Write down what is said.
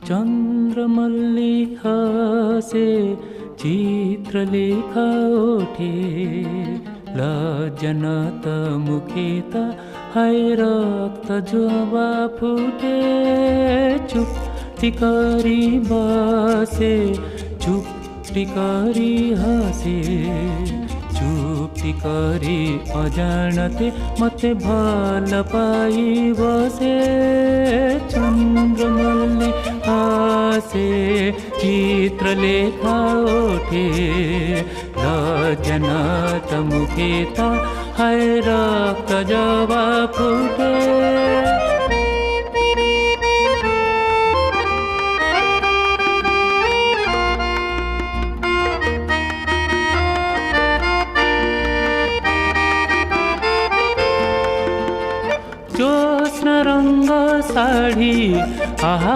चन्द्रमल्ली हसे चित्रलेखा ओठे लज्जनत मुखे त हाय रक्त जोबा फुटे चुप्ती करी बसे चुप्ती करी हसे चुप्ती करी अजाणते मते भल पाई बसे चन्द्रमल्ली हसे चित्रलेखा ओठे लज्जनत मुखे त हाय रक्त जोबा फुटे। ज्योत्स्ना रंग साड़ी आहा